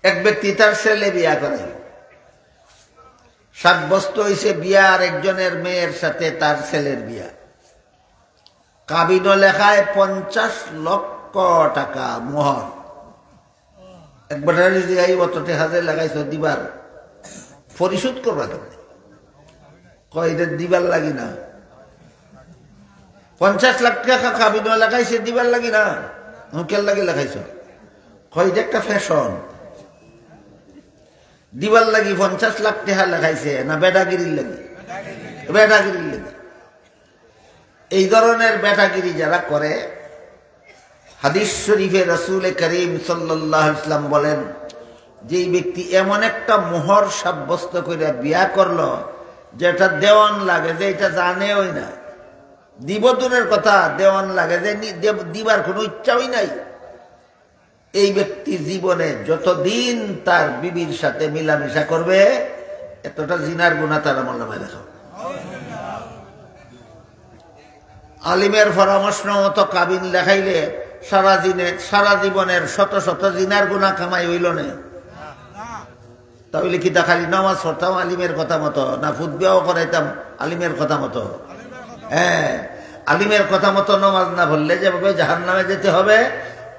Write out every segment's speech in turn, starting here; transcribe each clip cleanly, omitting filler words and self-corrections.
এক ব্যক্তি তার ছেলে বিয়া করে, সাব্যস্ত হয়েছে বিয়া আর একজনের মেয়ের সাথে তার ছেলের বিয়া। কাবিনও লেখায় 50 লক্ষ টাকা মোহর। একবার অতটে হাজার লাগাইছ দিবার, পরিশোধ করবা কেমন? কয়দের দিবার লাগি না? 50 লাখ টাকা কাবিনও লেখাইছে দিবার লাগি না? মুখের লাগে লেখাইছ? কয়টা একটা ফ্যাশন দিবার লাগি 50 লাখ টাকা লেখাইছে না বেটাগিরির লাগি? বেটাগিরির লাগি। এই ধরনের বেটাগিরি যারা করে, হাদিস শরীফে রাসূল করিম সাল্লাল্লাহু আলাইহি ওয়াসাল্লাম বলেন, যেই ব্যক্তি এমন একটা মোহর সাব্যস্ত করে বিয়া করলো যেটা দেওয়ান লাগে, যে এটা জানেই না, দিব দূরের কথা, দেওয়ান লাগে যে দিবার কোনো ইচ্ছাই নাই, এই ব্যক্তি জীবনে যতদিন তার বিবির সাথে মিলামিশা করবে এতটা জিনার গুনাহ তার আমলনামায় লেখা হবে। আলিমের পরামর্শ মতো কাবিন লেখাইলে সারা জীবনের শত শত জিনার গুনাহ কামাই হইল না। তাহলে কি তা খালি নামাজ পড়তাম আলিমের কথা মতো, না ফুটবিয়াও করাইতাম আলিমের কথা মতো? হ্যাঁ, আলিমের কথা মতো নামাজ না পড়লে যেভাবে জাহান্নামে যেতে হবে,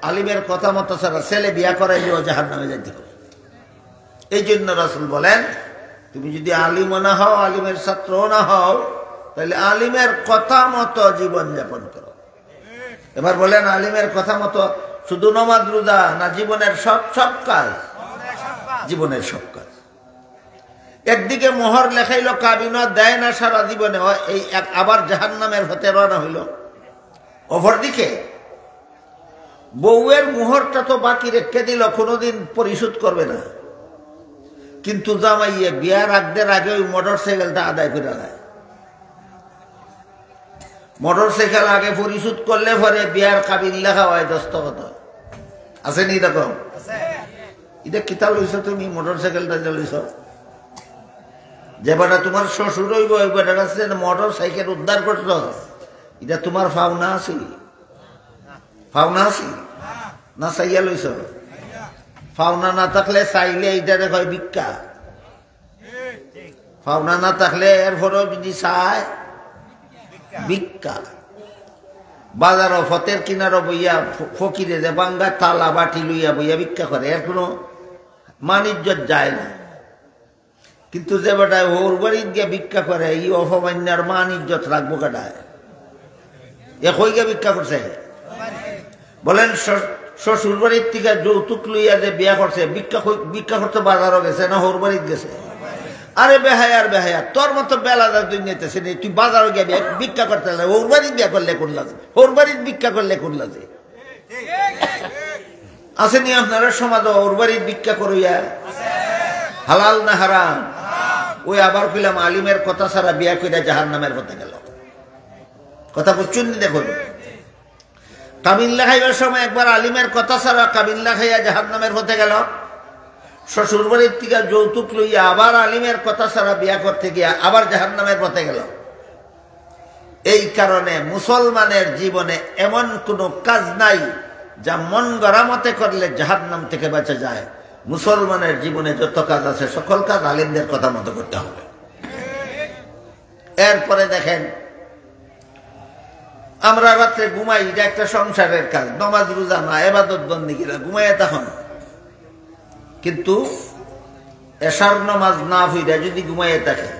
আলিমের কথা মতো ছাড়া ছেলে বিয়া করাইলেও জাহান্নামে যেতে হবে। এই জন্য রাসূল বলেন, তুমি যদি আলিমও না হও, আলিমের ছাত্রও না হও, তাহলে আলিমের কথা মতো জীবন যাপন করো। এবার বলেন, আলিমের কথা মতো শুধু নামাজ রোজা না জীবনের সব কাজ? জীবনের সব কাজ। একদিকে মোহর লেখাইলো, কাবিনও দেয় না সারা জীবনে, এই আবার জাহান্নামের হতে রওনা হইল। অপরদিকে বউয়ের মোহরটা তো বাকি রেখে দিল, কোনোদিন পরিশোধ করবে না, কিন্তু জামাইয়ে বিয়ার আগদের আগে ওই মোটর সাইকেলটা আদায় করে দেয়। মোটর সাইকেল আগে পরিশোধ করলে পরে বিয়ার কাবিন লেখা হয়, দস্তখত আসেনি এরকম? এটা কিতাব লইছ তুমি? মোটর সাইকেলটা যে লইছ, যে বেটা তোমার শ্বশুর হইব, ওই বেটার কাছে মোটর সাইকেল উদ্ধার করছ, এটা তোমার পাওনা আছে? পাওনা আছে না চাইয়া লইছ? পাওনা না থাকলে চাইলে এইটারে কয় ভিক্ষা। পাওনা না থাকলে এরপরেও যদি চায় ভিক্ষা। বাজারও ফতের কিনারও বইয়া ফকিরে যে বাঙ্গা থালা বাটি লইয়া বইয়া ভিক্ষা করে, এর কোনো মান ইজ্জত যায় না। কিন্তু যে বেটায় ওর বাড়ি গিয়ে ভিক্ষা করে, এই অপমান্যার মান ইজ্জত রাখবো কেটায়? এ কই গিয়ে ভিক্ষা করছে? বলেন, শ্বশুর বাড়ির থেকে যৌতুক লইয়া যে বিয়া করছে, ভিক্ষা করতে বাজারও গেছে না ওর বাড়িতে গেছে? আরে বেহায়ার বেহায়া, তোর মতো বেলাদার দুনিয়াতেছে নেই, তুই বাজারও গিয়ে ভিক্ষা করতে লাগে, ওর বাড়িতে বিয়া করলে কোন লাগে? ওর বাড়িতে ভিক্ষা করলে কোন লাগে? আসেনি আপনারা সমাজ ওর বাড়ির ভিক্ষা করিয়া? হালাল না হারাম? ওই আবার কইলাম আলিমের কথা ছাড়া বিয়া কইরা জাহান্নামের পথে গেল। কথা বুঝছেন? দেখুন, কাবিন লেখাইবার সময় একবার আলিমের কথা ছাড়া কাবিন লেখাইয়া জাহান্নামের পথে গেল। শ্বশুর বাড়ির থেকে যৌতুক লইয়া আবার আলিমের কথা ছাড়া বিয়া করতে গিয়া আবার জাহান্নামের পথে গেল। এই কারণে মুসলমানের জীবনে এমন কোনো কাজ নাই যা মন গড়া মতে করলে জাহান্নাম থেকে বাঁচা যায়। মুসলমানের জীবনে যত কাজ আছে সকল কাজ আলিমদের কথা মতো করতে হবে। এরপরে দেখেন, আমরা রাত্রে ঘুমাই, এটা একটা সংসারের কাজ, নামাজ রোজা না, ইবাদত বন্দেগীরা ঘুমাইয়া তখন, কিন্তু এশার নামাজ না পড়ে যদি ঘুমাইয়া থাকে,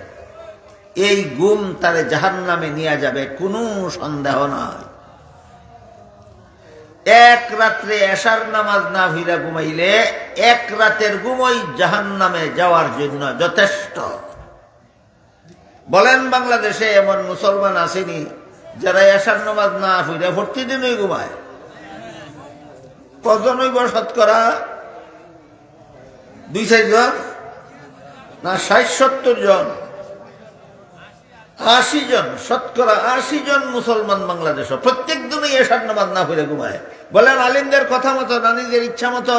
এই ঘুম তারে জাহান্নামে নিয়ে যাবে, কোনো সন্দেহ নাই। এক রাত্রে এশার নামাজ না পড়ে ঘুমাইলে এক রাতের ঘুমই জাহান্নামে যাওয়ার জন্য যথেষ্ট। বলেন, বাংলাদেশে এমন মুসলমান আসেনি যারা এশার নামাজ না পড়ে প্রতিদিনই ঘুমায়? কজন হইব? শতকরা 2-4 জন না 60-70 জন? 80 জন, শতকরা 80 জন মুসলমান বাংলাদেশ প্রত্যেক দিনই এশার নামাজ না পড়ে ঘুমায়। বলেন, আলিমদের কথা মতো না নিজের ইচ্ছা মতো?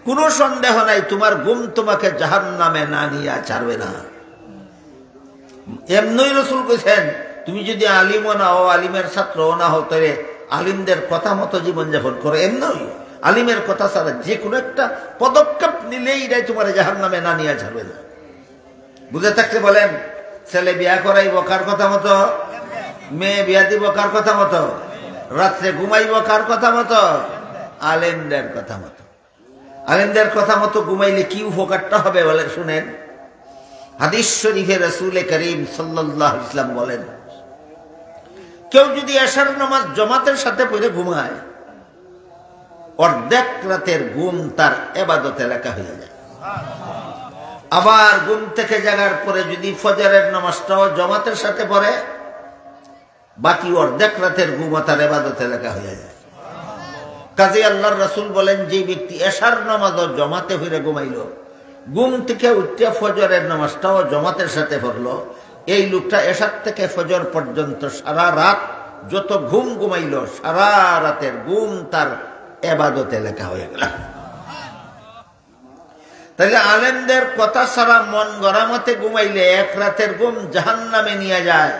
কোনো সন্দেহ নাই, তোমার ঘুম তোমাকে জাহান্নামে না নিয়ে ছাড়বে না। এমনই রাসূল কইছেন, তুমি যদি আলিমও না হও, আলিমের ছাত্রও না হও, তবে আলিমদের কথা মতো জীবনযাপন করো। এমনই আলিমের কথা ছাড়া যে কোনো একটা পদক্ষেপ নিলেই এটাই তোমার জাহান্নামে না নিয়ে যাবে না। বুঝে থাকতে বলেন, ছেলে বিয়া করাইব কার কথা মতো? মেয়ে বিয়া দিব কার কথা মতো? রাত্রে ঘুমাইব কার কথা মতো? আলেমদের কথা মতো। আলেমদের কথা মতো ঘুমাইলে কি উপকারটা হবে বলে শুনেন। হাদিস শরীফে রাসূল করিম সাল্লাল্লাহু আলাইহি ওয়াসাল্লাম বলেন, কেউ যদি এশার নামাজ জামাতের সাথে পড়ে ঘুমায়, অর্ধেক রাতের ঘুম তার ইবাদতে লেখা হয়ে যায়। আবার ঘুম থেকে জাগার পরে যদি ফজরের নামাজটাও জামাতের সাথে পড়ে, বাকি অর্ধেক রাতের ঘুম তার ইবাদতে লেখা হয়ে যায়। কাজী আল্লাহর রাসূল বলেন, যে ব্যক্তি এশার নামাজও জামাতে পড়ে ঘুমাইল, ঘুম থেকে উঠে ফজরের নামাজটাও জামাতের সাথে পড়লো, এই লোকটা এশার থেকে ফজর পর্যন্ত সারা রাত যত ঘুম ঘুমাইল, সারা রাতের ঘুম তার ইবাদতে লেখা হয়ে গেল। তাহলে আলেমদের কথা ছাড়া মন গড়া মতে ঘুমাইলে এক রাতের ঘুম জাহান্নামে নিয়ে যায়,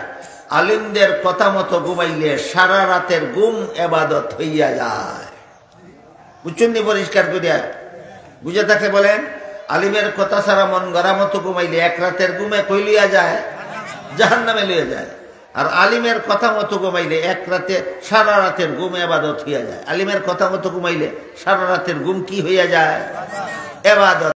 আলিমদের কথা মতো ঘুমাইলে সারা রাতের ঘুম ইবাদত হইয়া যায়। বুঝছেন নি? পরিষ্কার করিয়া বুঝে থাকে বলেন, আলিমের কথা ছাড়া মন গড়া মতো ঘুমাইলে এক রাতের ঘুমে কই লিয়া যায়? জাহান্নামে লিয়ে যায়। আর আলিমের কথা মতো ঘুমাইলে এক রাতে সারা রাতের ঘুম ইবাদত হইয়া যায়। আলিমের কথা মতো ঘুমাইলে সারা রাতের ঘুম কি হইয়া যায়? ইবাদত।